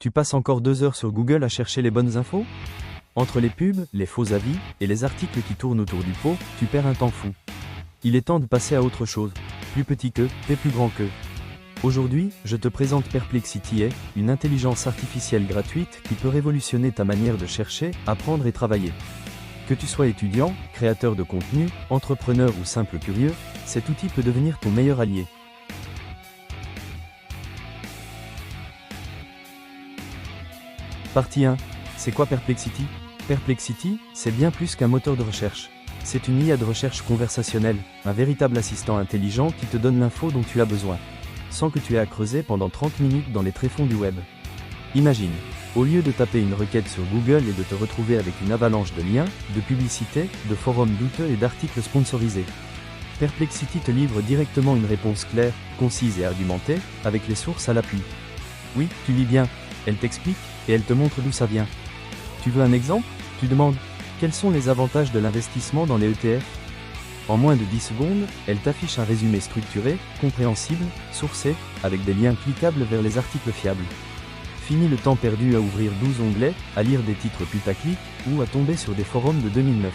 Tu passes encore 2 heures sur Google à chercher les bonnes infos? Entre les pubs, les faux avis, et les articles qui tournent autour du pot, tu perds un temps fou. Il est temps de passer à autre chose. Plus petit que, et plus grand que. Aujourd'hui, je te présente Perplexity AI, une intelligence artificielle gratuite qui peut révolutionner ta manière de chercher, apprendre et travailler. Que tu sois étudiant, créateur de contenu, entrepreneur ou simple curieux, cet outil peut devenir ton meilleur allié. Partie 1. C'est quoi Perplexity? Perplexity, c'est bien plus qu'un moteur de recherche. C'est une IA de recherche conversationnelle, un véritable assistant intelligent qui te donne l'info dont tu as besoin, sans que tu aies à creuser pendant 30 minutes dans les tréfonds du web. Imagine, au lieu de taper une requête sur Google et de te retrouver avec une avalanche de liens, de publicités, de forums douteux et d'articles sponsorisés, Perplexity te livre directement une réponse claire, concise et argumentée, avec les sources à l'appui. Oui, tu lis bien, elle t'explique, et elle te montre d'où ça vient. Tu veux un exemple? Tu demandes, quels sont les avantages de l'investissement dans les ETF? En moins de 10 secondes, elle t'affiche un résumé structuré, compréhensible, sourcé, avec des liens cliquables vers les articles fiables. Fini le temps perdu à ouvrir 12 onglets, à lire des titres putaclic, ou à tomber sur des forums de 2009.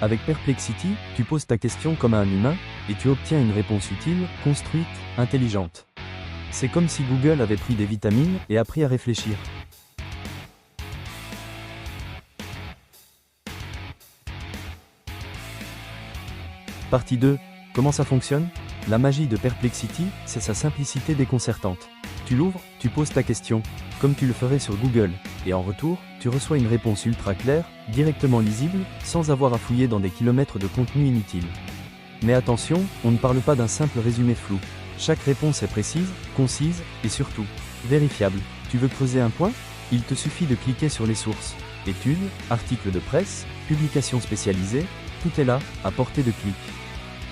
Avec Perplexity, tu poses ta question comme à un humain, et tu obtiens une réponse utile, construite, intelligente. C'est comme si Google avait pris des vitamines et appris à réfléchir. Partie 2. Comment ça fonctionne? La magie de Perplexity, c'est sa simplicité déconcertante. Tu l'ouvres, tu poses ta question, comme tu le ferais sur Google, et en retour, tu reçois une réponse ultra claire, directement lisible, sans avoir à fouiller dans des kilomètres de contenu inutile. Mais attention, on ne parle pas d'un simple résumé flou. Chaque réponse est précise, concise, et surtout, vérifiable. Tu veux creuser un point? Il te suffit de cliquer sur les sources. Études, articles de presse, publications spécialisées, tout est là, à portée de clic.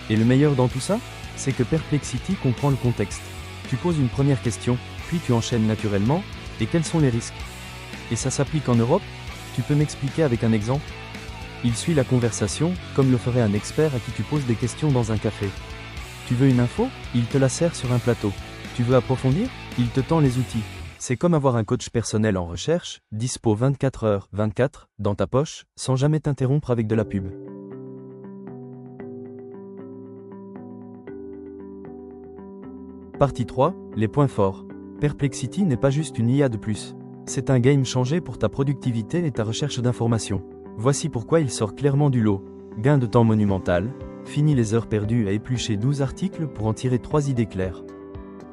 Et le meilleur dans tout ça? C'est que Perplexity comprend le contexte. Tu poses une première question, puis tu enchaînes naturellement, et quels sont les risques? Et ça s'applique en Europe? Tu peux m'expliquer avec un exemple? Il suit la conversation, comme le ferait un expert à qui tu poses des questions dans un café. Tu veux une info? Il te la sert sur un plateau. Tu veux approfondir? Il te tend les outils. C'est comme avoir un coach personnel en recherche, dispo 24h/24, dans ta poche, sans jamais t'interrompre avec de la pub. Partie 3. Les points forts. Perplexity n'est pas juste une IA de plus. C'est un game changer pour ta productivité et ta recherche d'informations. Voici pourquoi il sort clairement du lot. Gain de temps monumental. Fini les heures perdues à éplucher 12 articles pour en tirer 3 idées claires.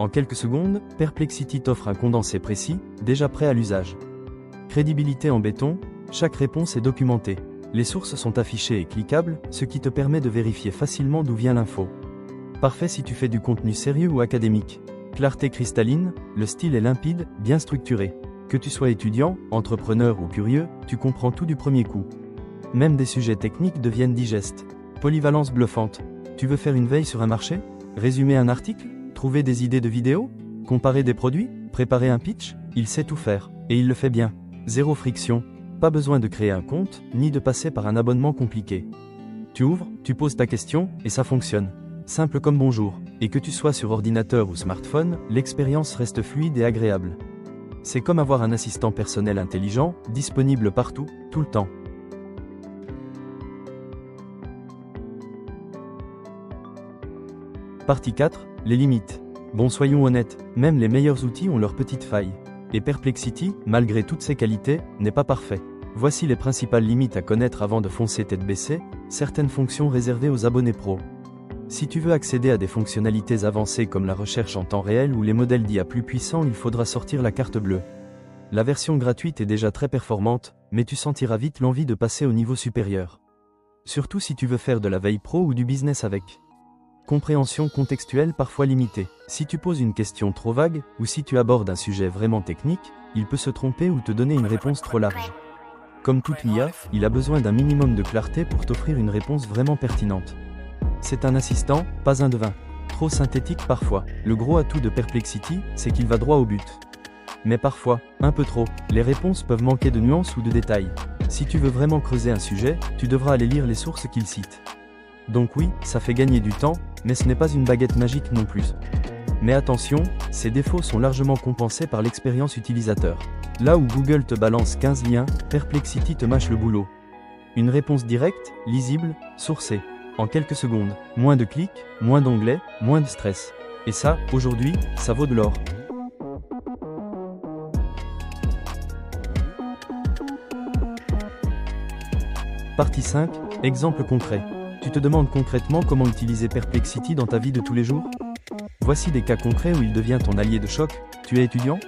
En quelques secondes, Perplexity t'offre un condensé précis, déjà prêt à l'usage. Crédibilité en béton, chaque réponse est documentée. Les sources sont affichées et cliquables, ce qui te permet de vérifier facilement d'où vient l'info. Parfait si tu fais du contenu sérieux ou académique. Clarté cristalline, le style est limpide, bien structuré. Que tu sois étudiant, entrepreneur ou curieux, tu comprends tout du premier coup. Même des sujets techniques deviennent digestes. Polyvalence bluffante. Tu veux faire une veille sur un marché? Résumer un article? Trouver des idées de vidéos? Comparer des produits? Préparer un pitch? Il sait tout faire, et il le fait bien. Zéro friction. Pas besoin de créer un compte, ni de passer par un abonnement compliqué. Tu ouvres, tu poses ta question, et ça fonctionne. Simple comme bonjour. Et que tu sois sur ordinateur ou smartphone, l'expérience reste fluide et agréable. C'est comme avoir un assistant personnel intelligent, disponible partout, tout le temps. Partie 4. Les limites. Bon, soyons honnêtes, même les meilleurs outils ont leurs petites failles. Et Perplexity, malgré toutes ses qualités, n'est pas parfait. Voici les principales limites à connaître avant de foncer tête baissée, certaines fonctions réservées aux abonnés pro. Si tu veux accéder à des fonctionnalités avancées comme la recherche en temps réel ou les modèles d'IA plus puissants, il faudra sortir la carte bleue. La version gratuite est déjà très performante, mais tu sentiras vite l'envie de passer au niveau supérieur. Surtout si tu veux faire de la veille pro ou du business avec. Compréhension contextuelle parfois limitée. Si tu poses une question trop vague, ou si tu abordes un sujet vraiment technique, il peut se tromper ou te donner une réponse trop large. Comme toute l'IA, il a besoin d'un minimum de clarté pour t'offrir une réponse vraiment pertinente. C'est un assistant, pas un devin. Trop synthétique parfois. Le gros atout de Perplexity, c'est qu'il va droit au but. Mais parfois, un peu trop, les réponses peuvent manquer de nuances ou de détails. Si tu veux vraiment creuser un sujet, tu devras aller lire les sources qu'il cite. Donc oui, ça fait gagner du temps, mais ce n'est pas une baguette magique non plus. Mais attention, ces défauts sont largement compensés par l'expérience utilisateur. Là où Google te balance 15 liens, Perplexity te mâche le boulot. Une réponse directe, lisible, sourcée. En quelques secondes. Moins de clics, moins d'onglets, moins de stress. Et ça, aujourd'hui, ça vaut de l'or. Partie 5, exemple concret. Tu te demandes concrètement comment utiliser Perplexity dans ta vie de tous les jours? Voici des cas concrets où il devient ton allié de choc. Tu es étudiant?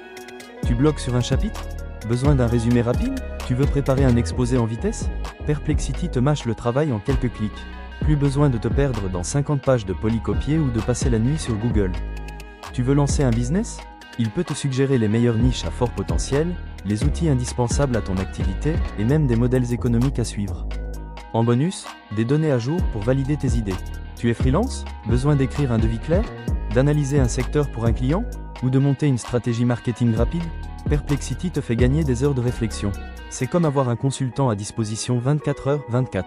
Tu bloques sur un chapitre? Besoin d'un résumé rapide? Tu veux préparer un exposé en vitesse? Perplexity te mâche le travail en quelques clics. Plus besoin de te perdre dans 50 pages de polycopier ou de passer la nuit sur Google. Tu veux lancer un business? Il peut te suggérer les meilleures niches à fort potentiel, les outils indispensables à ton activité et même des modèles économiques à suivre. En bonus, des données à jour pour valider tes idées. Tu es freelance? Besoin d'écrire un devis clair? D'analyser un secteur pour un client? Ou de monter une stratégie marketing rapide? Perplexity te fait gagner des heures de réflexion. C'est comme avoir un consultant à disposition 24h/24.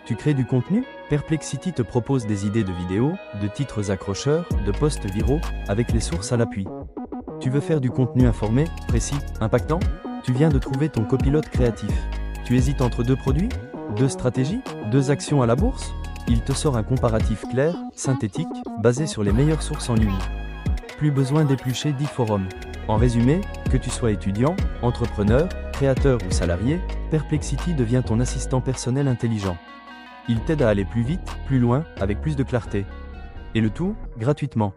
Tu crées du contenu? Perplexity te propose des idées de vidéos, de titres accrocheurs, de posts viraux, avec les sources à l'appui. Tu veux faire du contenu informé, précis, impactant? Tu viens de trouver ton copilote créatif. Tu hésites entre 2 produits? 2 stratégies? 2 actions à la bourse? Il te sort un comparatif clair, synthétique, basé sur les meilleures sources en ligne. Plus besoin d'éplucher 10 forums. En résumé, que tu sois étudiant, entrepreneur, créateur ou salarié, Perplexity devient ton assistant personnel intelligent. Il t'aide à aller plus vite, plus loin, avec plus de clarté. Et le tout, gratuitement.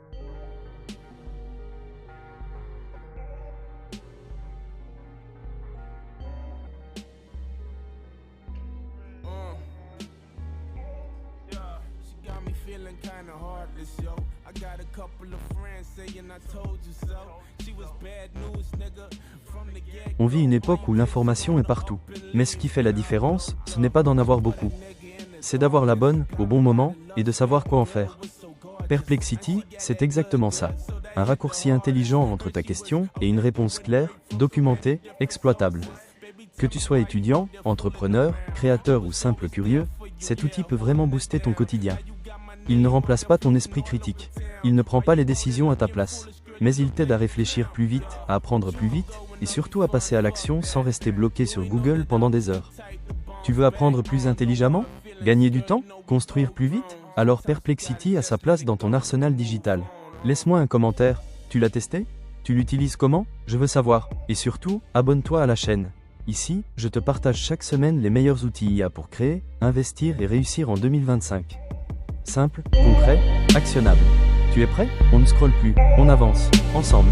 On vit une époque où l'information est partout. Mais ce qui fait la différence, ce n'est pas d'en avoir beaucoup. C'est d'avoir la bonne, au bon moment, et de savoir quoi en faire. Perplexity, c'est exactement ça. Un raccourci intelligent entre ta question et une réponse claire, documentée, exploitable. Que tu sois étudiant, entrepreneur, créateur ou simple curieux, cet outil peut vraiment booster ton quotidien. Il ne remplace pas ton esprit critique. Il ne prend pas les décisions à ta place. Mais il t'aide à réfléchir plus vite, à apprendre plus vite, et surtout à passer à l'action sans rester bloqué sur Google pendant des heures. Tu veux apprendre plus intelligemment? Gagner du temps? Construire plus vite? Alors Perplexity a sa place dans ton arsenal digital. Laisse-moi un commentaire. Tu l'as testé? Tu l'utilises comment? Je veux savoir. Et surtout, abonne-toi à la chaîne. Ici, je te partage chaque semaine les meilleurs outils IA pour créer, investir et réussir en 2025. Simple, concret, actionnable. Tu es prêt? On ne scrolle plus, on avance, ensemble.